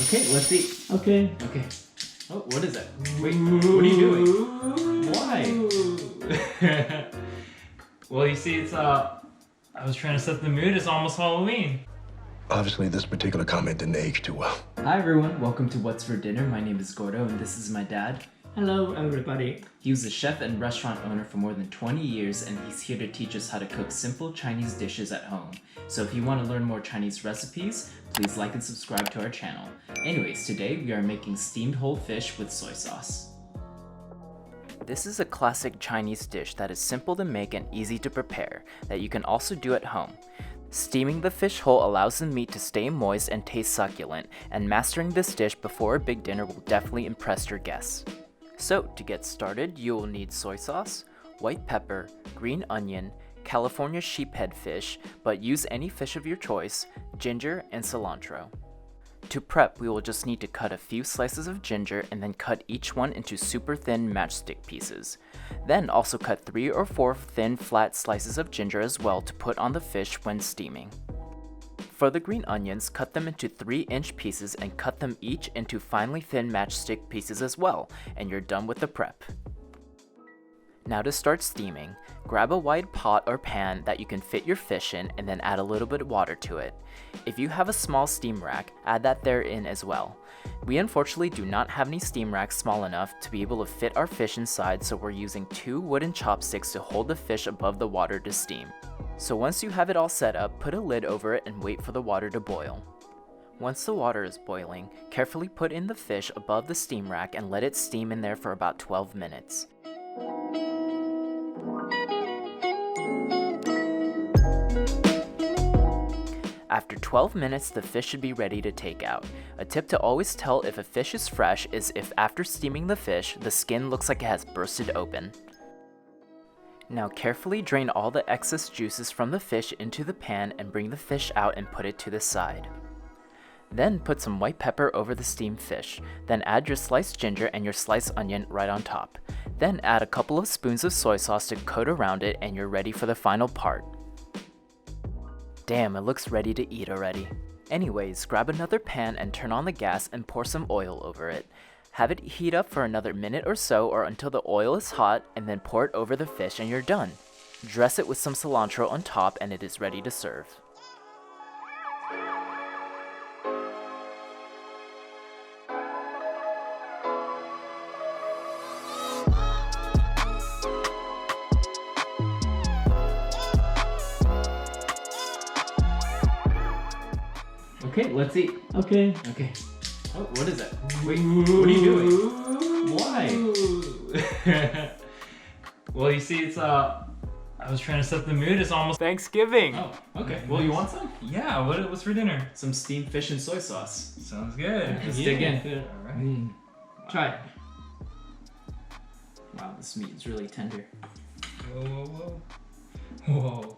Okay, let's eat. Okay. Okay. Oh, what is that? Wait, what are you doing? Why? Well, you see, it's I was trying to set the mood. It's almost Halloween. Obviously, this particular comment didn't age too well. Hi everyone, welcome to What's for Dinner. My name is Gordo and this is my dad. Hello, everybody. He was a chef and restaurant owner for more than 20 years and he's here to teach us how to cook simple Chinese dishes at home. So if you want to learn more Chinese recipes, please like and subscribe to our channel. Anyways, today we are making steamed whole fish with soy sauce. This is a classic Chinese dish that is simple to make and easy to prepare, that you can also do at home. Steaming the fish whole allows the meat to stay moist and taste succulent, and mastering this dish before a big dinner will definitely impress your guests. So, to get started, you will need soy sauce, white pepper, green onion, California sheephead fish, but use any fish of your choice, ginger, and cilantro. To prep, we will just need to cut a few slices of ginger and then cut each one into super thin matchstick pieces. Then also cut 3 or 4 thin flat slices of ginger as well to put on the fish when steaming. For the green onions, cut them into 3-inch pieces and cut them each into finely thin matchstick pieces as well, and you're done with the prep. Now to start steaming, grab a wide pot or pan that you can fit your fish in and then add a little bit of water to it. If you have a small steam rack, add that therein as well. We unfortunately do not have any steam racks small enough to be able to fit our fish inside, so we're using 2 wooden chopsticks to hold the fish above the water to steam. So once you have it all set up, put a lid over it and wait for the water to boil. Once the water is boiling, carefully put in the fish above the steam rack and let it steam in there for about 12 minutes. After 12 minutes, the fish should be ready to take out. A tip to always tell if a fish is fresh is if after steaming the fish, the skin looks like it has bursted open. Now carefully drain all the excess juices from the fish into the pan and bring the fish out and put it to the side. Then put some white pepper over the steamed fish. Then add your sliced ginger and your sliced onion right on top. Then add a couple of spoons of soy sauce to coat around it and you're ready for the final part. Damn, it looks ready to eat already. Anyways, grab another pan and turn on the gas and pour some oil over it. Have it heat up for another minute or so or until the oil is hot, and then pour it over the fish and you're done. Dress it with some cilantro on top and it is ready to serve. Okay, let's eat. Okay. Okay. Oh, what is that? Wait, what are you doing? Why? Well, you see, it's I was trying to set the mood. It's almost Thanksgiving. Oh, okay. Well, you want some? Yeah. What's for dinner? Some steamed fish and soy sauce. Sounds good. Let's dig in. Good. All right. Try it. Wow, this meat is really tender. Whoa, whoa, whoa. Whoa.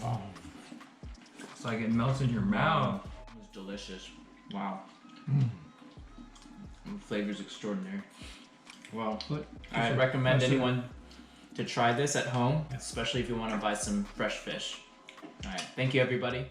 Oh. It's like it melts in your mouth. It was delicious. Wow. The flavor's extraordinary. Well, I recommend anyone to try this at home, especially if you want to buy some fresh fish. All right, thank you everybody.